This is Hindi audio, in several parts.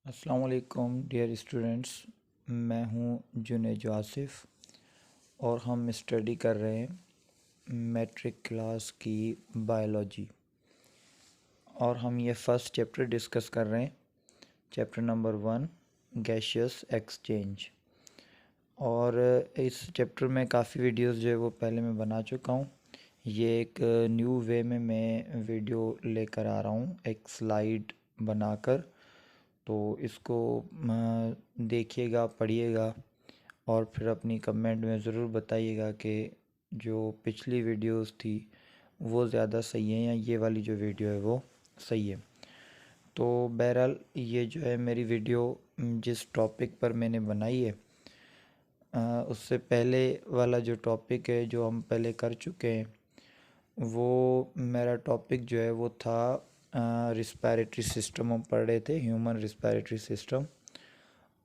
अस्सलाम वालेकुम डियर स्टूडेंट्स। मैं हूं जुनैद आसिफ और हम स्टडी कर रहे हैं मैट्रिक क्लास की बायोलॉजी और हम ये फर्स्ट चैप्टर डिस्कस कर रहे हैं। Chapter number 1 gaseous exchange. और इस चैप्टर में काफ़ी वीडियोस जो है वो पहले मैं बना चुका हूँ। ये एक न्यू वे में मैं वीडियो लेकर आ रहा हूँ, एक स्लाइड बनाकर। तो इसको देखिएगा, पढ़िएगा और फिर अपनी कमेंट में ज़रूर बताइएगा कि जो पिछली वीडियोस थी वो ज़्यादा सही है या ये वाली जो वीडियो है वो सही है। तो बहरहाल ये जो है मेरी वीडियो जिस टॉपिक पर मैंने बनाई है उससे पहले वाला जो टॉपिक है जो हम पहले कर चुके हैं, वो मेरा टॉपिक जो है वो था रिस्पायरेटरी सिस्टम। हम पढ़ रहे थे ह्यूमन रिस्पायरेटरी सिस्टम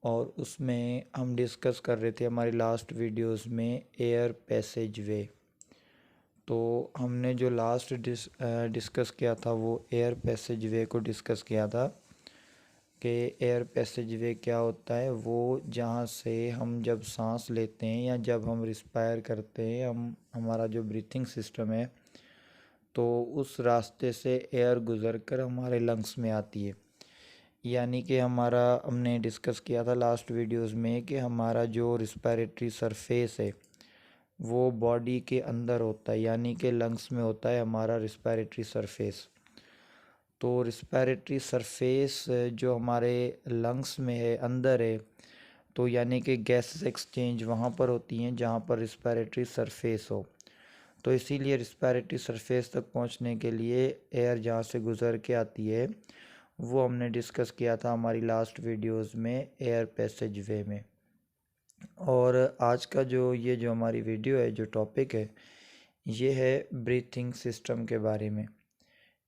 और उसमें हम डिस्कस कर रहे थे हमारी लास्ट वीडियोस में एयर पैसेज वे। तो हमने जो लास्ट डिस्कस किया था वो एयर पैसेज वे को डिस्कस किया था कि एयर पैसेज वे क्या होता है। वो जहाँ से हम जब सांस लेते हैं या जब हम रिस्पायर करते हैं, हमारा जो ब्रीथिंग सिस्टम है, तो उस रास्ते से एयर गुज़र कर हमारे लंग्स में आती है। यानी कि हमने डिस्कस किया था लास्ट वीडियोस में कि हमारा जो रिस्पायरेटरी सरफेस है वो बॉडी के अंदर होता है, यानी कि लंग्स में होता है हमारा रिस्पायरेटरी सरफेस। तो रिस्पायरेटरी सरफेस जो हमारे लंग्स में है, अंदर है, तो यानी कि गैसेस एक्सचेंज वहाँ पर होती हैं जहाँ पर रिस्पायरेटरी सरफेस हो। तो इसीलिए रिस्पायरेटरी सरफेस तक पहुँचने के लिए एयर जहाँ से गुज़र के आती है वो हमने डिस्कस किया था हमारी लास्ट वीडियोस में एयर पैसेज वे में। और आज का जो हमारी वीडियो है, जो टॉपिक है, ये है ब्रीथिंग सिस्टम के बारे में।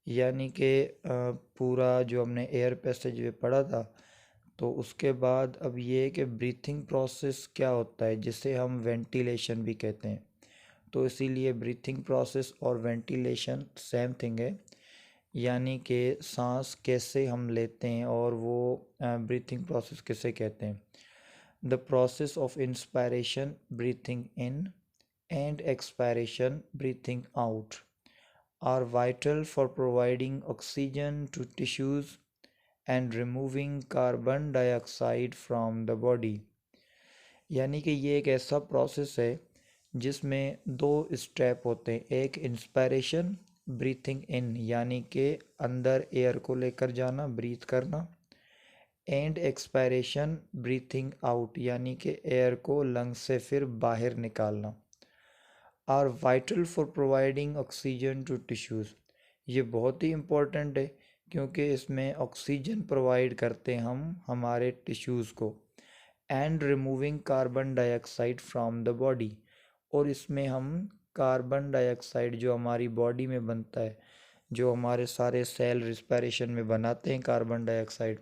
यानी कि पूरा जो हमने एयर पैसेज वे पढ़ा था, तो उसके बाद अब ये है कि ब्रीथिंग प्रोसेस क्या होता है, जिसे हम वेंटिलेशन भी कहते हैं। तो इसीलिए ब्रीथिंग प्रोसेस और वेंटिलेशन सेम थिंग है। यानी कि सांस कैसे हम लेते हैं और वो ब्रीथिंग प्रोसेस किसे कहते हैं। The process of inspiration breathing in and expiration breathing out are vital for providing oxygen to tissues and removing carbon dioxide from the body। यानी कि ये एक ऐसा प्रोसेस है जिसमें दो स्टेप होते हैं। एक इंस्पायरेशन ब्रीथिंग इन, यानी कि अंदर एयर को लेकर जाना, ब्रीथ करना, एंड एक्सपायरेशन ब्रीथिंग आउट, यानी कि एयर को लंग से फिर बाहर निकालना। Are vital for providing oxygen to tissues. ये बहुत ही इम्पोर्टेंट है क्योंकि इसमें ऑक्सीजन प्रोवाइड करते हैं हम हमारे टिश्यूज़ को। And removing carbon dioxide from the body, और इसमें हम कार्बन डाइऑक्साइड जो हमारी बॉडी में बनता है, जो हमारे सारे सेल रिस्पायरेशन में बनाते हैं कार्बन डाइऑक्साइड,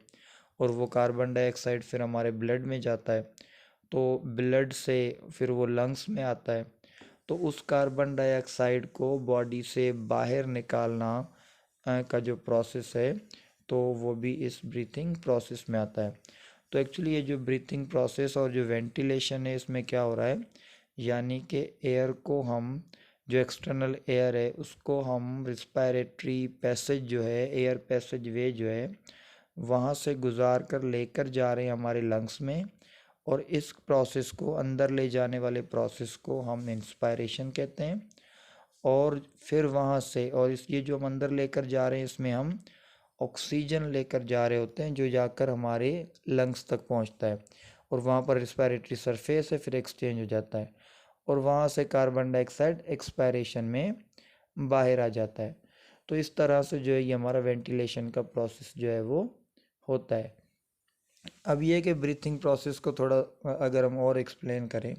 और वो कार्बन डाइऑक्साइड फिर हमारे ब्लड में जाता है, तो ब्लड से फिर वो लंग्स में आता है। तो उस कार्बन डाइऑक्साइड को बॉडी से बाहर निकालना का जो प्रोसेस है, तो वो भी इस ब्रीथिंग प्रोसेस में आता है। तो एक्चुअली ये जो ब्रीथिंग प्रोसेस और जो वेंटिलेशन है, इसमें क्या हो रहा है, यानी कि एयर को हम, जो एक्सटर्नल एयर है उसको हम रिस्पायरेटरी पैसेज जो है, एयर पैसेज वे जो है, वहाँ से गुजार कर लेकर जा रहे हैं हमारे लंग्स में। और इस प्रोसेस को, अंदर ले जाने वाले प्रोसेस को हम इंस्पायरेशन कहते हैं। और फिर वहाँ से, और इस ये जो हम अंदर लेकर जा रहे हैं इसमें हम ऑक्सीजन लेकर जा रहे होते हैं, जो जाकर हमारे लंग्स तक पहुँचता है और वहाँ पर रिस्पायरेटरी सरफेस है, फिर एक्सचेंज हो जाता है और वहाँ से कार्बन डाइऑक्साइड एक्सपायरेशन में बाहर आ जाता है। तो इस तरह से जो है ये हमारा वेंटिलेशन का प्रोसेस जो है वो होता है। अब ये कि ब्रीथिंग प्रोसेस को थोड़ा अगर हम और एक्सप्लेन करें,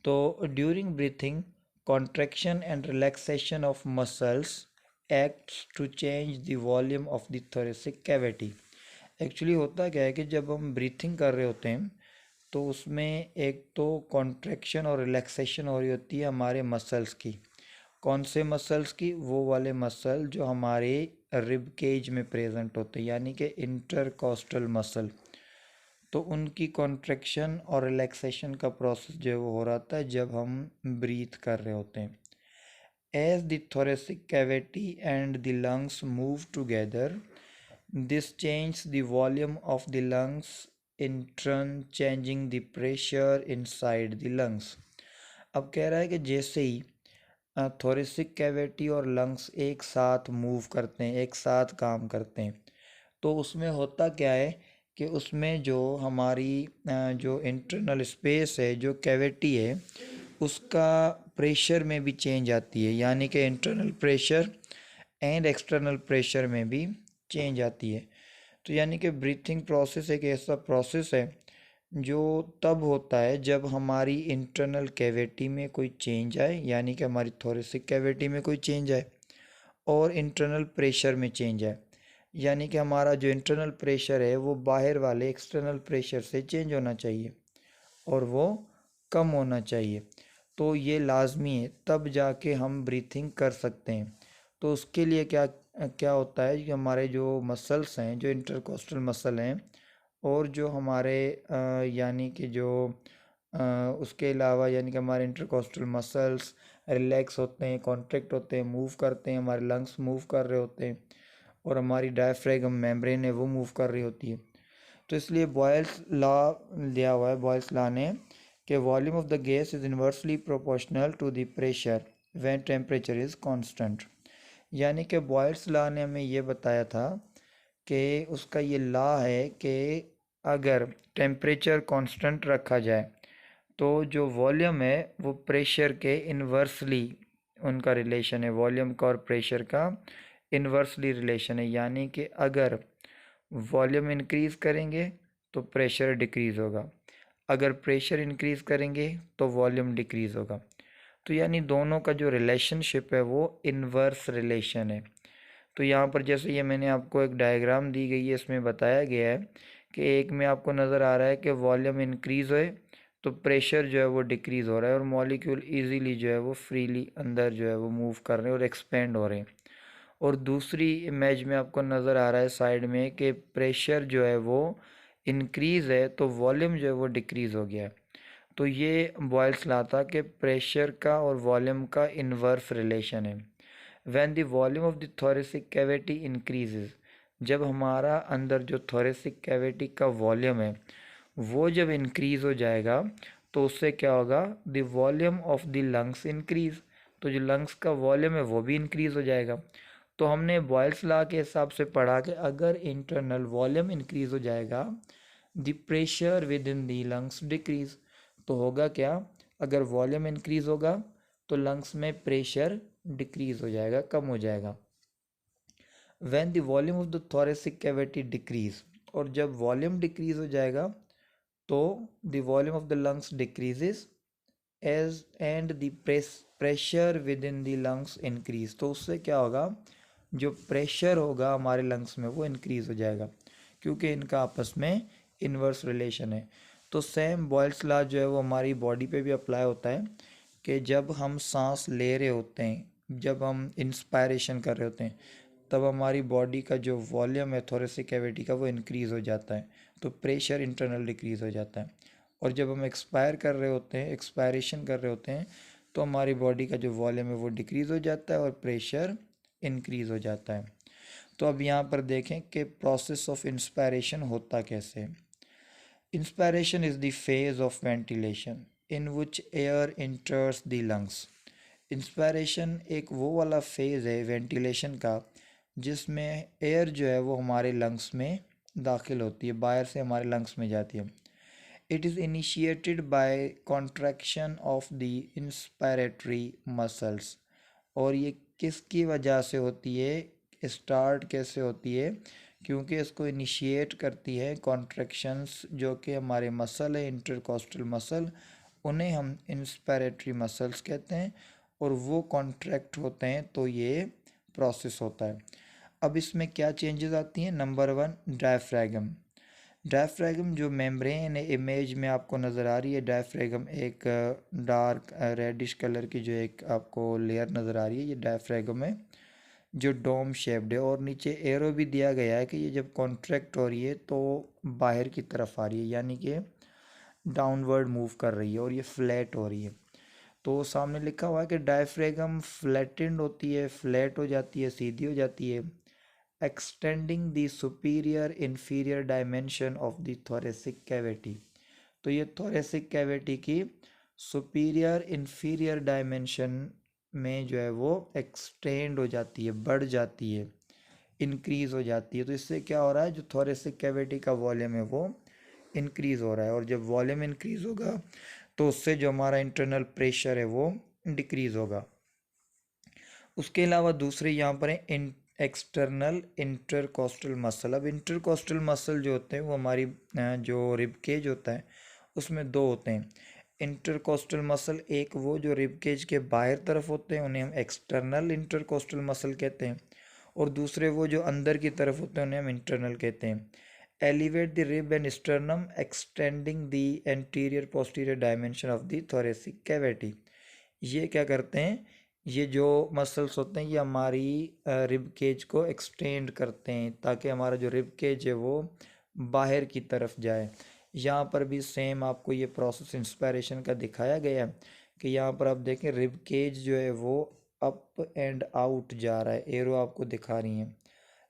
तो during breathing contraction and relaxation of muscles acts to change the volume of the thoracic cavity. Actually होता क्या है कि जब हम ब्रीथिंग कर रहे होते हैं तो उसमें एक तो कॉन्ट्रैक्शन और रिलैक्सेशन हो रही होती है हमारे मसल्स की। कौन से मसल्स की? वो वाले मसल जो हमारे रिब केज में प्रेजेंट होते हैं, यानी कि इंटरकॉस्टल मसल। तो उनकी कॉन्ट्रैक्शन और रिलैक्सेशन का प्रोसेस जो है वो हो रहा था जब हम ब्रीथ कर रहे होते हैं. As the thoracic cavity and the lungs move together, this changes the volume of the lungs, in turn changing the pressure inside the lungs. अब कह रहा है कि जैसे ही थोरेसिक कैविटी और लंग्स एक साथ मूव करते हैं, एक साथ काम करते हैं, तो उसमें होता क्या है कि उसमें जो हमारी जो इंटरनल स्पेस है, जो कैविटी है, उसका प्रेशर में भी चेंज आती है. यानी कि internal pressure and external pressure में भी चेंज आती है. तो यानी कि ब्रीथिंग प्रोसेस एक ऐसा प्रोसेस है जो तब होता है जब हमारी इंटरनल कैविटी में कोई चेंज आए, यानी कि हमारी थोरेसिक कैविटी में कोई चेंज आए और इंटरनल प्रेशर में चेंज आए. यानी कि हमारा जो इंटरनल प्रेशर है वो बाहर वाले एक्सटर्नल प्रेशर से चेंज होना चाहिए और वो कम होना चाहिए. तो ये लाजमी है, तब जाके हम ब्रीथिंग कर सकते हैं. तो उसके लिए क्या क्या होता है कि हमारे जो मसल्स हैं, जो इंटरकोस्टल मसल हैं, और जो हमारे यानी कि जो उसके अलावा यानी कि हमारे इंटरकोस्टल मसल्स रिलैक्स होते हैं, कॉन्ट्रैक्ट होते हैं, मूव करते हैं, हमारे लंग्स मूव कर रहे होते हैं और हमारी डायफ्रागम मेम्ब्रेन है वो मूव कर रही होती है. तो इसलिए बॉयल्स लॉ दिया हुआ है, बॉयल्स लॉ ने, कि volume of the gas is inversely proportional to the pressure when temperature is constant. यानी कि बॉयल्स लॉ ने हमें ये बताया था कि उसका ये लॉ है कि अगर टेम्परेचर कांस्टेंट रखा जाए तो जो वॉल्यूम है वो प्रेशर के इन्वर्सली उनका रिलेशन है, वॉल्यूम का और प्रेशर का इन्वर्सली रिलेशन है. यानी कि अगर वॉल्यूम इंक्रीज़ करेंगे तो प्रेशर डिक्रीज़ होगा, अगर प्रेशर इंक्रीज़ करेंगे तो वॉल्यूम डिक्रीज़ होगा. तो यानी दोनों का जो रिलेशनशिप है वो इन्वर्स रिलेशन है. तो यहाँ पर जैसे ये मैंने आपको एक डायग्राम दी गई है, इसमें बताया गया है कि एक में आपको नज़र आ रहा है कि वॉल्यूम इंक्रीज़ होए तो प्रेशर जो है वो डिक्रीज़ हो रहा है और मॉलिक्यूल इजीली जो है वो फ्रीली अंदर जो है वो मूव कर रहे हैं और एक्सपेंड हो रहे हैं. और दूसरी इमेज में आपको नज़र आ रहा है साइड में कि प्रेशर जो है वो इंक्रीज़ है तो वॉल्यूम जो है वो डिक्रीज़ हो गया है. तो ये बॉयल्स लॉ था कि प्रेशर का और वॉल्यूम का इन्वर्स रिलेशन है. When the volume of the thoracic cavity increases, जब हमारा अंदर जो थोरेसिक कैविटी का वॉल्यूम है वो जब इंक्रीज़ हो जाएगा तो उससे क्या होगा, the volume of the lungs increase, तो जो लंग्स का वॉल्यूम है वो भी इंक्रीज़ हो जाएगा. तो हमने बॉयल्स लॉ के हिसाब से पढ़ा कि अगर इंटरनल वॉल्यूम इंक्रीज़ हो जाएगा the pressure with in the lungs decrease. तो होगा क्या, अगर वॉल्यूम इंक्रीज़ होगा तो लंग्स में प्रेशर डिक्रीज़ हो जाएगा, कम हो जाएगा. When the volume of the thoracic cavity decrease, और जब वॉल्यूम डिक्रीज़ हो जाएगा तो the volume of the lungs decreases as and the pressure with in the lungs increase. तो उससे क्या होगा, जो प्रेशर होगा हमारे लंग्स में वो इंक्रीज़ हो जाएगा क्योंकि इनका आपस में इन्वर्स रिलेशन है. तो सेम बॉयल्स लॉ जो है वो हमारी बॉडी पे भी अप्लाई होता है कि जब हम सांस ले रहे होते हैं, जब हम इंस्पायरेशन कर रहे होते हैं, तब हमारी बॉडी का जो वॉल्यूम है थोरेसिक कैविटी का वो इंक्रीज़ हो जाता है, तो प्रेशर इंटरनल डिक्रीज़ हो जाता है. और जब हम एक्सपायर कर रहे होते हैं, एक्सपायरेशन कर रहे होते हैं, तो हमारी बॉडी का जो वॉल्यूम है वो डिक्रीज़ हो जाता है और प्रेशर इंक्रीज़ हो जाता है. तो अब यहाँ पर देखें कि प्रोसेस ऑफ इंस्पायरेशन होता कैसे है. Inspiration is the phase of ventilation in which air इंटर्स the lungs. Inspiration एक वो वाला फेज़ है वेंटिलेशन का जिसमें एयर जो है वो हमारे लंग्स में दाखिल होती है, बाहर से हमारे लंग्स में जाती है. It is initiated by contraction of the inspiratory muscles. और ये किसकी वजह से होती है, स्टार्ट कैसे होती है, क्योंकि इसको इनिशिएट करती है कॉन्ट्रैक्शंस जो कि हमारे मसल है, इंटरकोस्टल मसल, उन्हें हम इंस्पायरेटरी मसल्स कहते हैं और वो कॉन्ट्रैक्ट होते हैं तो ये प्रोसेस होता है. अब इसमें क्या चेंजेस आती हैं. Number 1, diaphragm. डायफ्रैगम जो मेम्ब्रेन है, इमेज में आपको नज़र आ रही है, डायफ्रैगम एक डार्क रेडिश कलर की जो एक आपको लेयर नज़र आ रही है, ये डायफ्रैगम है. जो डोम शेप्ड है, और नीचे एरो भी दिया गया है कि ये जब कॉन्ट्रैक्ट हो रही है तो बाहर की तरफ आ रही है, यानी कि डाउनवर्ड मूव कर रही है, और ये फ्लैट हो रही है। तो सामने लिखा हुआ है कि डायफ्रेगम फ्लैटेंड होती है, फ्लैट हो जाती है, सीधी हो जाती है, extending the superior inferior dimension of the thoracic cavity. तो ये थोरेसिक कैविटी की सुपीरियर इंफीरियर डायमेंशन में जो है वो एक्सटेंड हो जाती है, बढ़ जाती है, इंक्रीज हो जाती है। तो इससे क्या हो रहा है, जो थोरेसिक कैविटी का वॉल्यूम है वो इंक्रीज हो रहा है, और जब वॉल्यूम इंक्रीज होगा तो उससे जो हमारा इंटरनल प्रेशर है वो डिक्रीज होगा। उसके अलावा दूसरे यहाँ पर है एक्सटर्नल इंटरकोस्टल मसल। अब इंटरकोस्टल मसल जो होते हैं वो हमारी जो रिब केज होता है उसमें दो होते हैं। इंटरकोस्टल मसल, एक वो जो रिब केज के बाहर तरफ होते हैं उन्हें हम एक्सटर्नल इंटरकोस्टल मसल कहते हैं, और दूसरे वो जो अंदर की तरफ होते हैं उन्हें हम इंटरनल कहते हैं। Elevate the rib and sternum extending the anterior posterior dimension of the thoracic cavity. ये क्या करते हैं, ये जो मसल्स होते हैं ये हमारी रिब केज को एक्सटेंड करते हैं ताकि हमारा जो रिब केज है वो बाहर की तरफ जाए। यहाँ पर भी सेम आपको ये प्रोसेस इंस्पायरेशन का दिखाया गया है कि यहाँ पर आप देखें रिब केज जो है वो अप एंड आउट जा रहा है, एरो आपको दिखा रही हैं।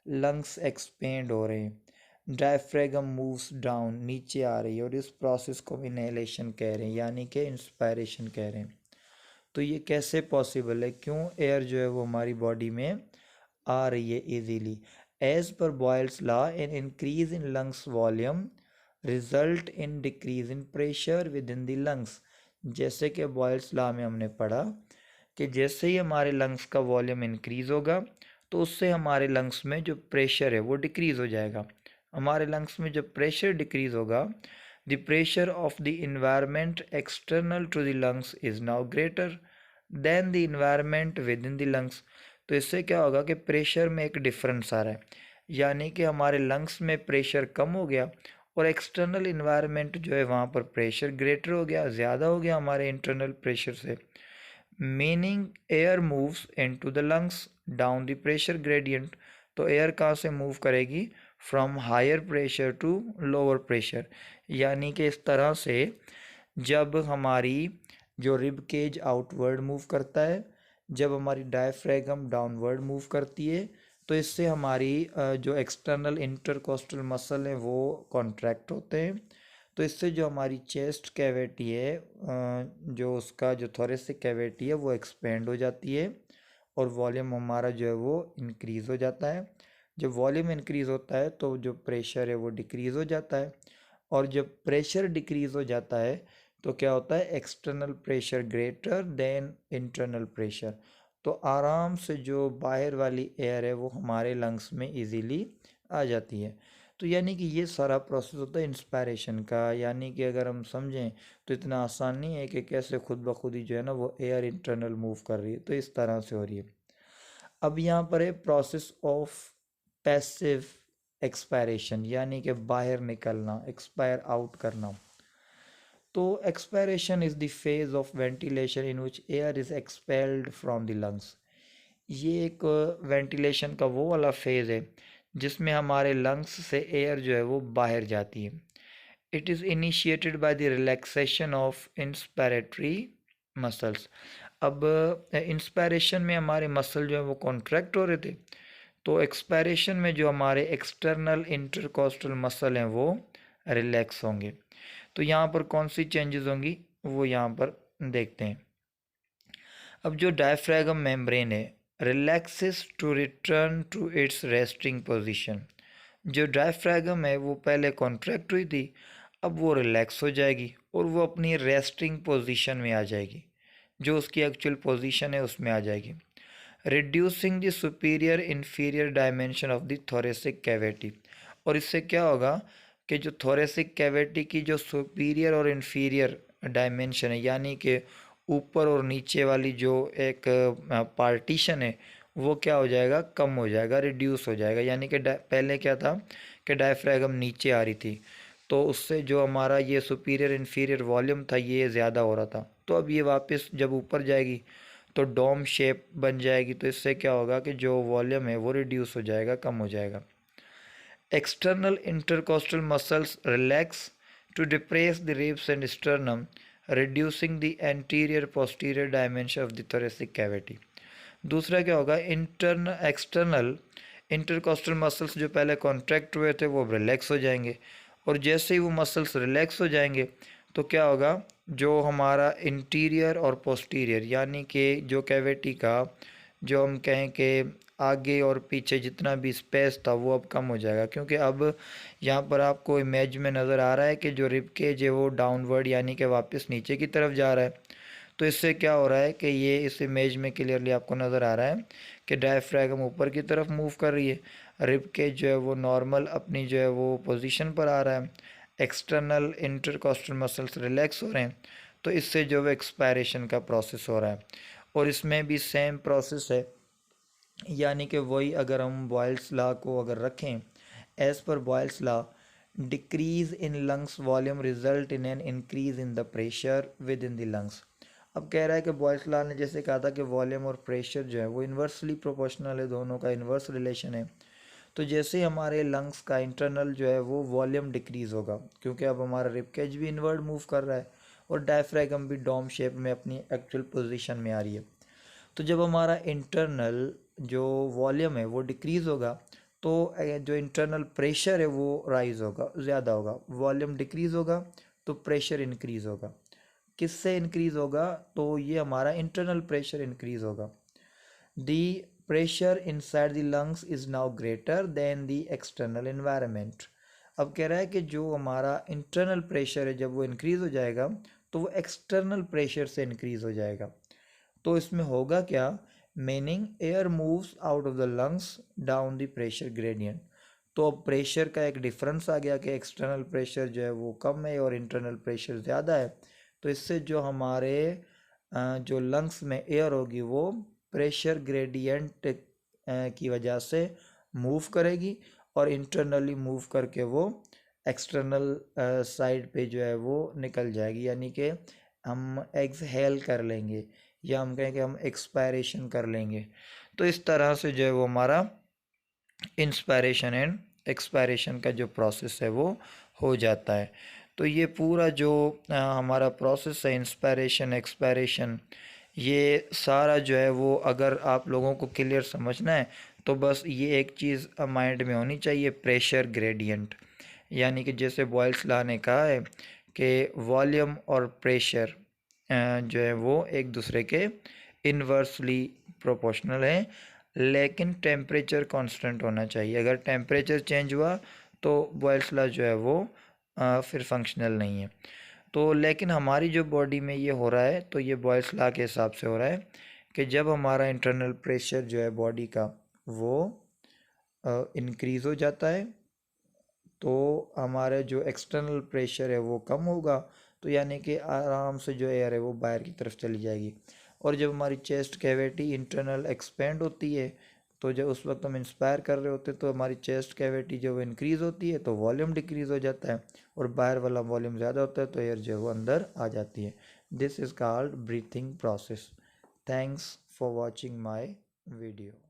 लंग्स एक्सपेंड हो रहे हैं, डायफ्रेगम मूव्स डाउन, नीचे आ रही है, और इस प्रोसेस को इनहेलेशन कह रहे हैं, यानी कि इंस्पायरेशन कह रहे हैं। तो ये कैसे पॉसिबल है, क्यों एयर जो है वो हमारी बॉडी में आ रही है easily. As per Boyle's law, an increase in lungs volume result in decrease in pressure with in the lungs. जैसे कि बॉयल्स लॉ में हमने पढ़ा कि जैसे ही हमारे लंग्स का वॉल्यूम इंक्रीज होगा तो उससे हमारे लंग्स में जो प्रेशर है वो डिक्रीज हो जाएगा। हमारे लंग्स में जब प्रेशर डिक्रीज होगा, the pressure of the environment external to the lungs is now greater than the environment with in the lungs. तो इससे क्या होगा कि प्रेशर में एक डिफरेंस आ रहा है, यानी कि हमारे लंग्स में प्रेशर कम हो गया और एक्सटर्नल इन्वायरमेंट जो है वहाँ पर प्रेशर ग्रेटर हो गया, ज़्यादा हो गया हमारे इंटरनल प्रेशर से। Meaning air moves into the lungs down the pressure gradient. तो एयर कहाँ से मूव करेगी, from higher pressure to lower pressure, यानी कि इस तरह से जब हमारी जो रिब केज आउटवर्ड मूव करता है, जब हमारी डायफ्रेगम डाउनवर्ड मूव करती है, तो इससे हमारी जो एक्सटर्नल इंटरकोस्टल मसल है वो कॉन्ट्रैक्ट होते हैं। तो इससे जो हमारी चेस्ट कैविटी है, जो उसका जो थोरेसिक कैविटी है वो एक्सपेंड हो जाती है, और वॉल्यूम हमारा जो है वो इंक्रीज़ हो जाता है। जब वॉल्यूम इंक्रीज़ होता है तो जो प्रेशर है वो डिक्रीज़ हो जाता है, और जब प्रेशर डिक्रीज़ हो जाता है तो क्या होता है, external pressure greater than internal pressure. तो आराम से जो बाहर वाली एयर है वो हमारे लंग्स में इजीली आ जाती है। तो यानी कि ये सारा प्रोसेस होता है इंस्पायरेशन का, यानी कि अगर हम समझें तो इतना आसान नहीं है कि कैसे खुद ब खुद ही जो है ना वो एयर इंटरनल मूव कर रही है, तो इस तरह से हो रही है। अब यहाँ पर है प्रोसेस ऑफ पैसिव एक्सपायरेशन, यानी कि बाहर निकलना, एक्सपायर आउट करना। तो expiration is the phase of ventilation in which air is expelled from the lungs. ये एक वेंटिलेशन का वो वाला फेज है जिसमें हमारे लंग्स से एयर जो है वो बाहर जाती है। It is initiated by the relaxation of inspiratory muscles. अब इंस्पायरेशन में हमारे मसल जो है वो कॉन्ट्रैक्ट हो रहे थे, तो एक्सपायरेशन में जो हमारे एक्सटर्नल इंटरकोस्टल मसल हैं वो रिलैक्स होंगे। तो यहाँ पर कौन सी चेंजेस होंगी वो यहाँ पर देखते हैं। अब जो डायफ्रैगम मेम्ब्रेन है relaxes to return to its resting position. जो डायफ्रैगम है वो पहले कॉन्ट्रैक्ट हुई थी, अब वो रिलैक्स हो जाएगी और वो अपनी रेस्टिंग पोजीशन में आ जाएगी, जो उसकी एक्चुअल पोजीशन है उसमें आ जाएगी। Reducing the superior inferior dimension of the thoracic cavity. और इससे क्या होगा कि जो थोरेसिक कैविटी की जो सुपीरियर और इन्फीरियर डायमेंशन है, यानी कि ऊपर और नीचे वाली जो एक पार्टीशन है वो क्या हो जाएगा, कम हो जाएगा, रिड्यूस हो जाएगा। यानी कि पहले क्या था कि डायफ्रैगम नीचे आ रही थी, तो उससे जो हमारा ये सुपीरियर इन्फीरियर वॉल्यूम था ये ज़्यादा हो रहा था, तो अब ये वापस जब ऊपर जाएगी तो डोम शेप बन जाएगी। तो इससे क्या होगा कि जो वॉल्यूम है वो रिड्यूस हो जाएगा, कम हो जाएगा। External intercostal muscles relax to depress the ribs and sternum, reducing the anterior posterior dimension of the thoracic cavity. दूसरा क्या होगा, एक्सटर्नल इंटरकोस्टल मसल्स जो पहले कॉन्ट्रैक्ट हुए थे वो रिलैक्स हो जाएंगे, और जैसे ही वो मसल्स रिलैक्स हो जाएंगे तो क्या होगा, जो हमारा इंटीरियर और पोस्टीरियर यानी कि जो कैविटी का जो हम कहें कि आगे और पीछे जितना भी स्पेस था वो अब कम हो जाएगा, क्योंकि अब यहाँ पर आपको इमेज में नज़र आ रहा है कि जो रिब केज है वो डाउनवर्ड यानी कि वापस नीचे की तरफ जा रहा है। तो इससे क्या हो रहा है कि ये इस इमेज में क्लियरली आपको नज़र आ रहा है कि डायफ्रैगम ऊपर की तरफ मूव कर रही है, रिब केज जो है वो नॉर्मल अपनी जो है वो पोजीशन पर आ रहा है, एक्सटर्नल इंटरकोस्टल मसल्स रिलैक्स हो रहे हैं। तो इससे जो है एक्सपायरेशन का प्रोसेस हो रहा है। और इसमें भी सेम प्रोसेस है, यानी कि वही अगर हम बॉयल्स लॉ को अगर रखें, as per Boyle's law decrease in lungs volume result in an increase in the pressure with in the lungs. अब कह रहा है कि बॉयल्स लॉ ने जैसे कहा था कि वॉल्यूम और प्रेशर जो है वो इन्वर्सली प्रोपोर्शनल है, दोनों का इन्वर्स रिलेशन है। तो जैसे ही हमारे लंग्स का इंटरनल जो है वो वॉल्यूम डिक्रीज़ होगा, क्योंकि अब हमारा रिब केज भी इनवर्ड मूव कर रहा है और डायफ्रैगम भी डोम शेप में अपनी एक्चुअल पोजीशन में आ रही है। तो जब हमारा इंटरनल जो वॉल्यूम है वो डिक्रीज़ होगा तो जो इंटरनल प्रेशर है वो राइज होगा, ज़्यादा होगा। वॉल्यूम डिक्रीज़ होगा तो प्रेशर इंक्रीज़ होगा। किससे इंक्रीज़ होगा, तो ये हमारा इंटरनल प्रेशर इंक्रीज़ होगा। The pressure inside the lungs is now greater than the external environment. अब कह रहा है कि जो हमारा इंटरनल प्रेशर है जब वो इंक्रीज़ हो जाएगा तो वो एक्सटर्नल प्रेशर से इंक्रीज़ हो जाएगा। तो इसमें होगा क्या, meaning air moves out of the lungs down the pressure gradient. तो अब प्रेशर का एक डिफरेंस आ गया कि एक्सटर्नल प्रेशर जो है वो कम है और इंटरनल प्रेशर ज़्यादा है। तो इससे जो हमारे जो लंग्स में एयर होगी वो प्रेशर ग्रेडियंट की वजह से मूव करेगी और इंटरनली मूव करके वो एक्सटर्नल साइड पे जो है वो निकल जाएगी, यानी कि हम एक्सहेल कर लेंगे या हम कहें कि हम एक्सपायरेशन कर लेंगे। तो इस तरह से जो है वो हमारा इंस्पायरेशन एंड एक्सपायरेशन का जो प्रोसेस है वो हो जाता है। तो ये पूरा जो हमारा प्रोसेस है इंस्पायरेशन एक्सपायरेशन, ये सारा जो है वो अगर आप लोगों को क्लियर समझना है तो बस ये एक चीज़ माइंड में होनी चाहिए, प्रेशर ग्रेडियंट। यानी कि जैसे बॉयल्स लॉ ने कहा है कि वॉल्यूम और प्रेशर जो है वो एक दूसरे के इन्वर्सली प्रोपोर्शनल है, लेकिन टेम्परेचर कांस्टेंट होना चाहिए। अगर टेम्परेचर चेंज हुआ तो बॉयल्स लॉ जो है वो फिर फंक्शनल नहीं है। तो लेकिन हमारी जो बॉडी में ये हो रहा है तो ये बॉयल्स लॉ के हिसाब से हो रहा है कि जब हमारा इंटरनल प्रेशर जो है बॉडी का वो इंक्रीज़ हो जाता है तो हमारा जो एक्सटर्नल प्रेशर है वो कम होगा, तो यानी कि आराम से जो एयर है वो बाहर की तरफ चली जाएगी। और जब हमारी चेस्ट कैविटी इंटरनल एक्सपेंड होती है तो जब उस वक्त हम इंस्पायर कर रहे होते हैं तो हमारी चेस्ट कैविटी जब इंक्रीज़ होती है तो वॉल्यूम डिक्रीज़ हो जाता है और बाहर वाला वॉल्यूम ज़्यादा होता है तो एयर जो है वो अंदर आ जाती है। This is called breathing process. Thanks for watching my video.